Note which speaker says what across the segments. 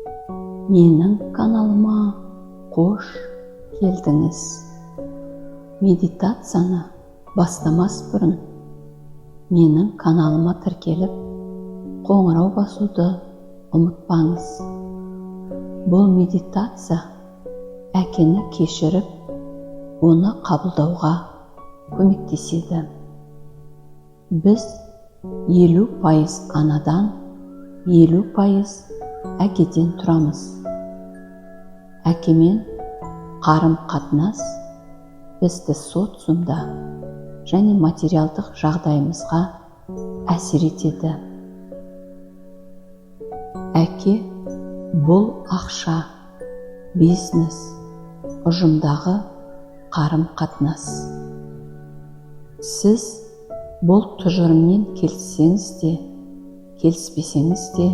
Speaker 1: Менің каналыма қош келдіңіз. Медитацияны бастамас бұрын менің каналыма тіркеліп, қоңырау басуды ұмытпаңыз. Бұл медитация әкені кешіріп, оны қабылдауға көмектеседі. Біз 50% анадан, 50% әкеден тұрамыз. Әкемен қарым-қатынас бізді социумда және материалдық жағдайымызға әсер етеді. Әке бұл ақша, бизнес, ұжымдағы қарым-қатынас. Сіз бұл тұжырыммен келіссеңіз де, келіспесеңіз де,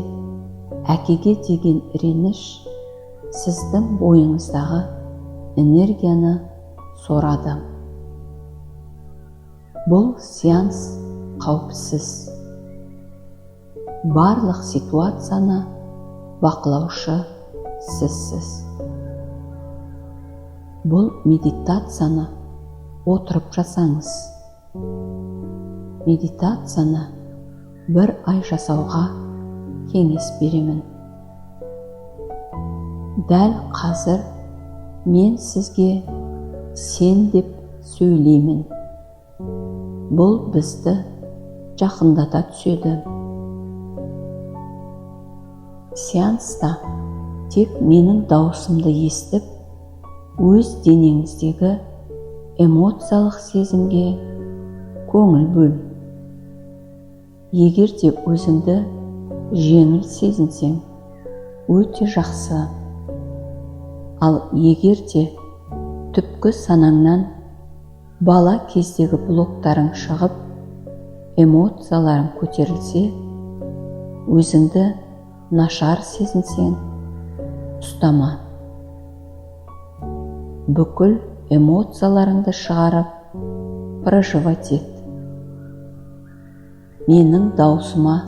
Speaker 1: әкеге деген реніш сіздің бойыңыздағы энергияны сорады. Бұл сеанс қауіпсіз. Барлық ситуацияны бақылаушы сізсіз. Бұл медитацияны отырып жасаңыз. Медитацияны 1 ай жасауға кеңес беремін. Дәл қазір мен сізге сен деп сөйлеймін. Бұл бізді жақындата түседі. Сеанста тек менің даусымды естіп, өз денеңіздегі эмоциялық сезімге көңіл бөл. Егер де өзіңді жеңіл сезінсең, өте жақсы. Ал егер де түпкі санаңнан бала кездегі блоктарың шығып, эмоцияларың көтерілсе, өзіңді нашар сезінсең, ұстама. Бүкіл эмоцияларыңды шығарып, проживать ет. Менің даусыма,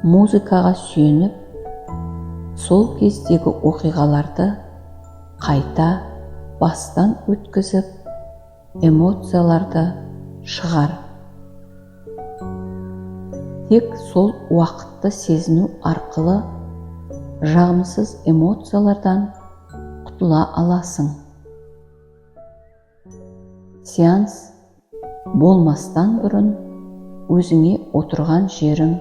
Speaker 1: музыкаға сүйеніп, сол кездегі оқиғаларды қайта бастан өткізіп, эмоцияларды шығар. Тек сол уақытты сезіну арқылы жағымсыз эмоциялардан құтыла аласың. Сеанс болмастан бұрын өзіңе отырған жерің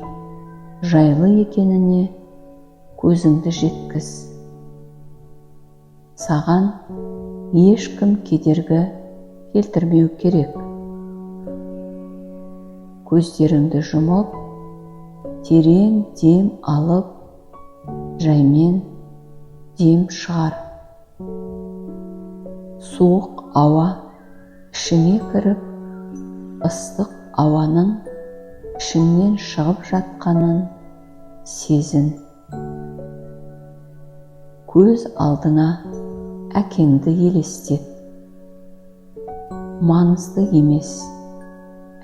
Speaker 1: жайлы екеніне көзіңді жеткіз. Саған ешкім кедергі келтірмеу керек. Көздеріңді жұмып, терең дем алып, жаймен дем шығар. Суық ауа ішіңе кіріп, ыстық ауаның ішіңнен шығып жатқанын сезін. Көз алдыңа әкеңді елестет. Маңызды емес,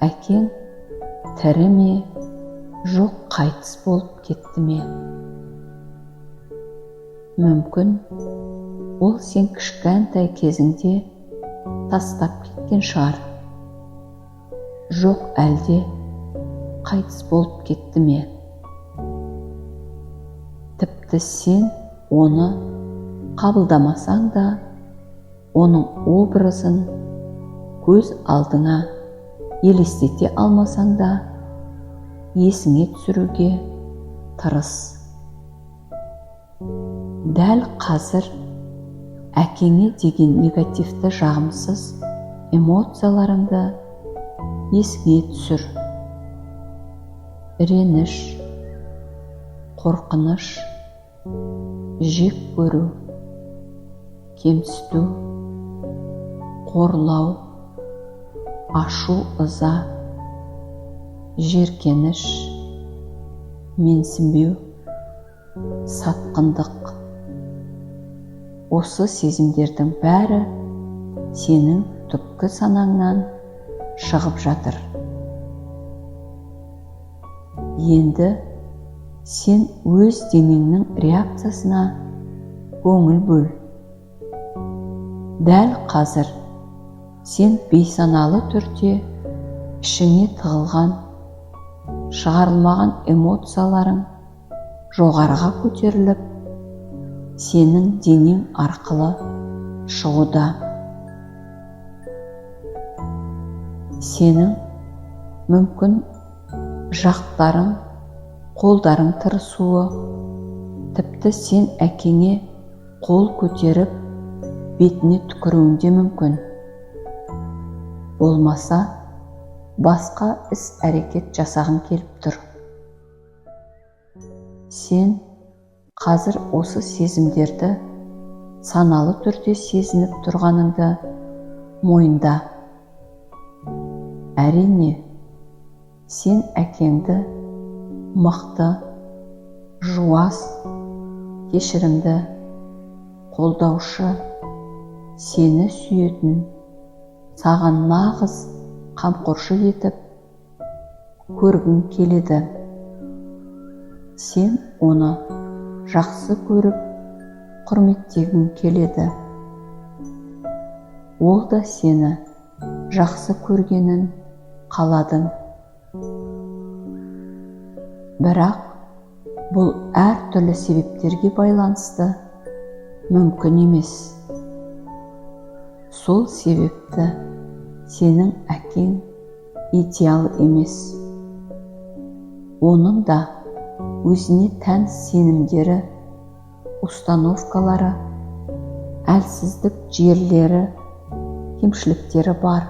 Speaker 1: әкең тірі ме, жоқ қайтыс болып кетті ме? Мүмкін ол сен кішкентай кезіңде тастап кеткен шығар. Жоқ әлде қайтыс болып кетті ме? Тіпті сен оны қабылдамасаң да, оның образын көз алдыңа елестете алмасаң да, есіңе түсіруге тырыс. Дәл қазір әкеңе деген негативті жағымсыз эмоцияларыңды есіңе түсір. Реніш, қорқыныш, жек көру, кемсіту, қорлау, ашу-ыза, жеркеніш, менсінбеу, сатқындық. Осы сезімдердің бәрі сенің түпкі санаңнан шығып жатыр. Енді сен өз денеңнің реакциясына көңіл бөл. Дәл қазір сен бейсаналы түрде ішіңе тығылған, шығарылмаған эмоцияларың жоғарыға көтеріліп, сенің денең арқылы шығуда. Сенің мүмкін жақтарың, қолдарың тырысуы, тіпті сен әкеңе қол көтеріп, бетіне түкіруің де мүмкін. Болмаса, басқа іс-әрекет жасағың келіп тұр. Сен қазір осы сезімдерді саналы түрде сезініп тұрғаныңды мойында. Әрине, сен әкеңді мықты, жуас, кешірімді, қолдаушы, сені сүйетін, саған нағыз қамқоршы етіп көргің келеді. Сен оны жақсы көріп, құрметтегің келеді. Ол да сені жақсы көргенін қаладың. Бірақ бұл әртүрлі себептерге байланысты мүмкін емес. Сол себепті сенің әкең идеал емес. Оның да өзіне тән сенімдері, установкалары, әлсіздік жерлері, кемшіліктері бар.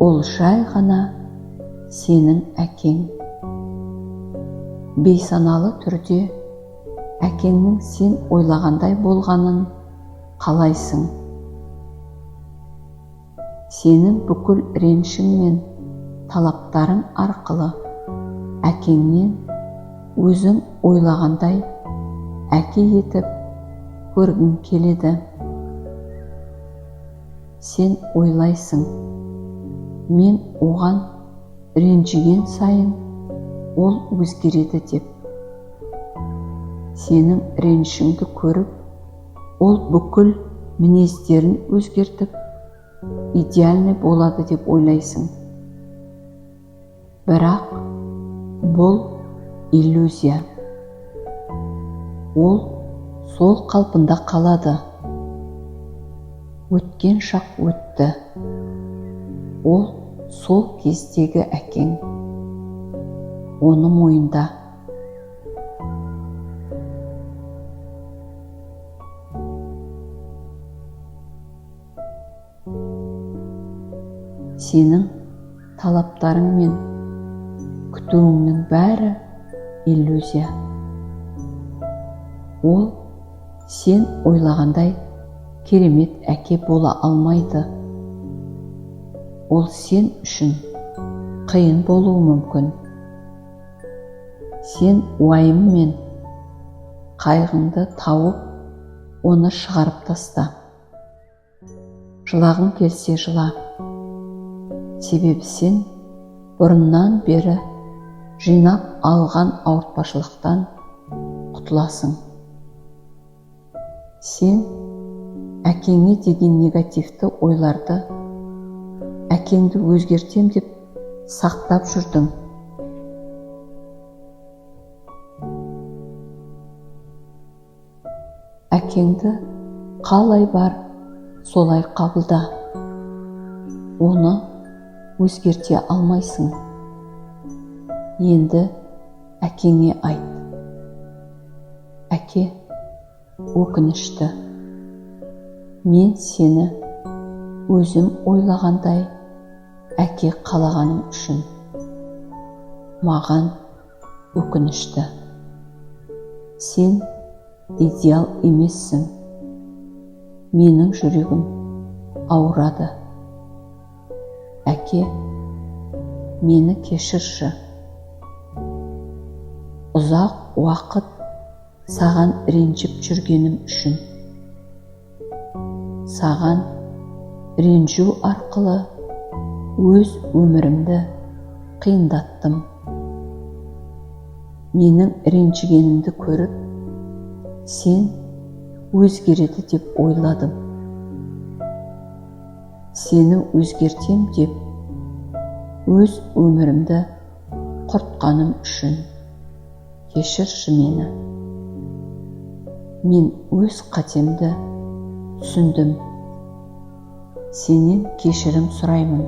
Speaker 1: Ол жай ғана сенің әкең. Бейсаналы түрде әкеңнің сен ойлағандай болғанын қалайсың. Сенің бүкіл ренішің мен талаптарың арқылы әкеңнен өзің ойлағандай әке етіп көргің келеді. Сен ойлайсың, мен оған ренжіген сайын ол өзгереді деп. Сенің ренішіңді көріп, ол бүкіл мінездерін өзгертіп, идеальный болады деп ойлайсың. Бірақ бұл иллюзия. Ол сол қалпында қалады. Өткен шақ өтті. Ол сол кездегі әкең. Оны мойында. Сенің талаптарың мен күтуіңнің бәрі иллюзия. Ол сен ойлағандай керемет әке бола алмайды. Ол сен үшін қиын болуы мүмкін. Сен уайым мен қайғыңды тауып, оны шығарып таста. Жылағың келсе жыла. Себебі сен бұрыннан бері жинап алған ауыртпашылықтан құтыласың. Сен әкеңе деген негативті ойларды, әкеңді өзгертем деп сақтап жүрдің. Әкеңді қалай бар, солай қабылда. Оны өзгерте алмайсың. Енді әкеңе айт. Әке, өкінішті. Мен сені өзім ойлағандай әке қалағаным үшін. Маған өкінішті. Сен идеал емессің. Менің жүрегім ауырады. Әке, мені кешірші. Ұзақ уақыт саған ренжіп жүргенім үшін. Саған ренжу арқылы өз өмірімді қиындаттым. менің ренжігенімді көріп, сен өзгереді деп ойладым. Сені өзгертем деп, өз өмірімді құртқаным үшін кешірші мені. Мен өз қатемді түсіндім. Сенен кешірім сұраймын.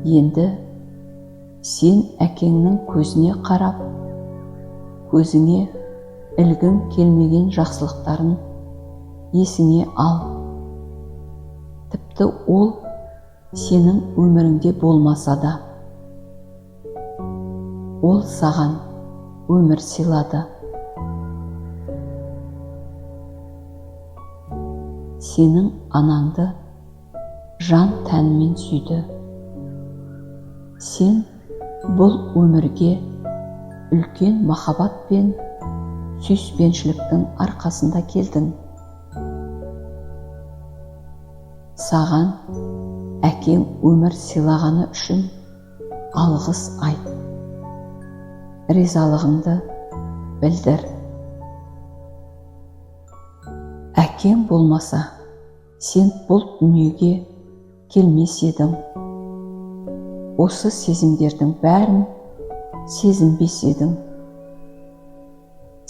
Speaker 1: Енді сен әкеңнің көзіне қарап, көзіңе ілгің келмеген жақсылықтарын есіңе ал. Тіпті ол сенің өміріңде болмаса да, ол саған өмір сыйлады. Сенің анаңды жан тәнімен сүйді. Сен бұл өмірге үлкен махаббат пен сүйіспеншіліктің арқасында келдің. Саған әкең өмір сыйлағаны үшін алғыс айт. Ризалығыңды білдір. Әкең болмаса, сен бұл дүниеге келмес едің. Осы сезімдердің бәрін сезінбес едің.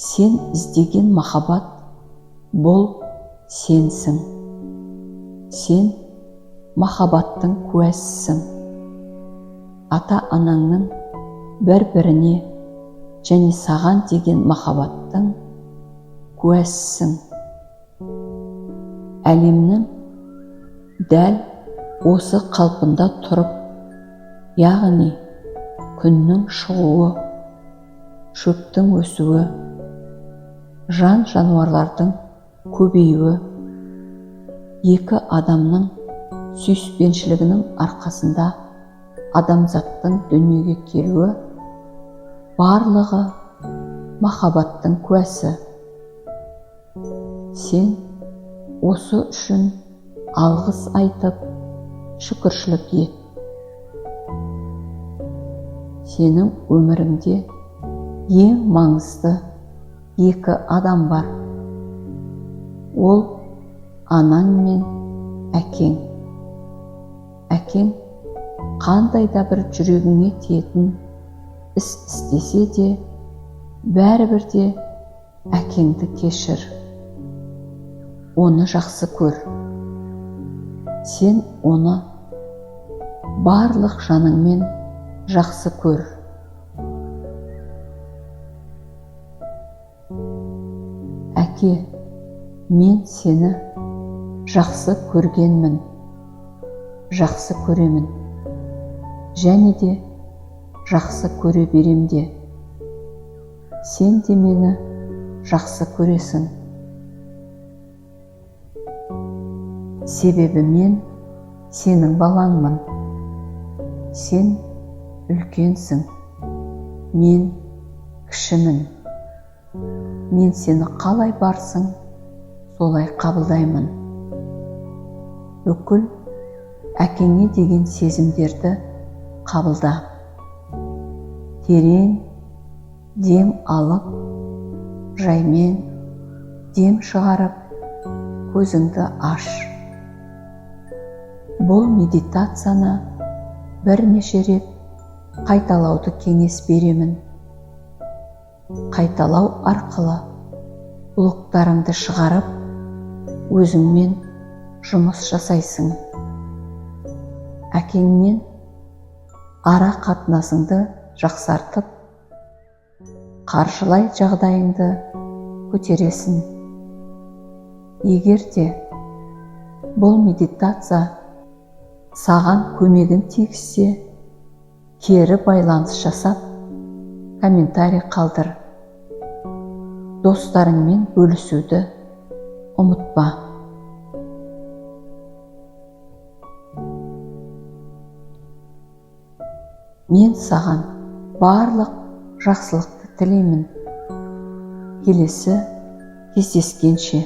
Speaker 1: Сен іздеген махаббат бұл сенсің. Сен махаббаттың куәсісің. Ата-анаңның бір-біріне және саған деген махаббаттың куәсісің. Әлемнің дәл осы қалпында тұрып, яғни күннің шығуы, шөптің өсуі, жан-жануарлардың көбеюі, екі адамның сүйіспеншілігінің арқасында адамзаттың дүниеге келуі, барлығы махаббаттың куәсі. Сен осы үшін алғыс айтып, шүкіршілік ет. Сенің өміріңде ең маңызды екі адам бар. Ол анаң мен әкең. Әкең қандай да бір жүрегіңе тиетін іс істесе де, бәрібір де әкеңді кешір. Оны жақсы көр. Сен оны барлық жаныңмен жақсы көр. Әке, мен сені жақсы көргенмін, жақсы көремін, және де жақсы көре берем де. Сен де мені жақсы көресің. Себебі мен сенің балаңмын. Сен үлкенсің, мен кішімін. Мен сені қалай барсың, солай қабылдаймын. Бүкіл әкеңе деген сезімдерді қабылда. Терең дем алып, жаймен дем шығарып, көзіңді аш. Бұл медитацияны бірнеше рет қайталауды кеңес беремін. Қайталау арқылы блоктарыңды шығарып, өзіңмен жұмыс жасайсың. Әкеңмен ара қатынасыңды жақсартып, қаржылай жағдайыңды көтересің. Егер де бұл медитация саған көмегін тигізсе, кері байланыс жасап, комментарий қалдыр. Достарыңмен бөлісуді ұмытпа. Мен саған барлық жақсылықты тілеймін. Келесі кездескенше.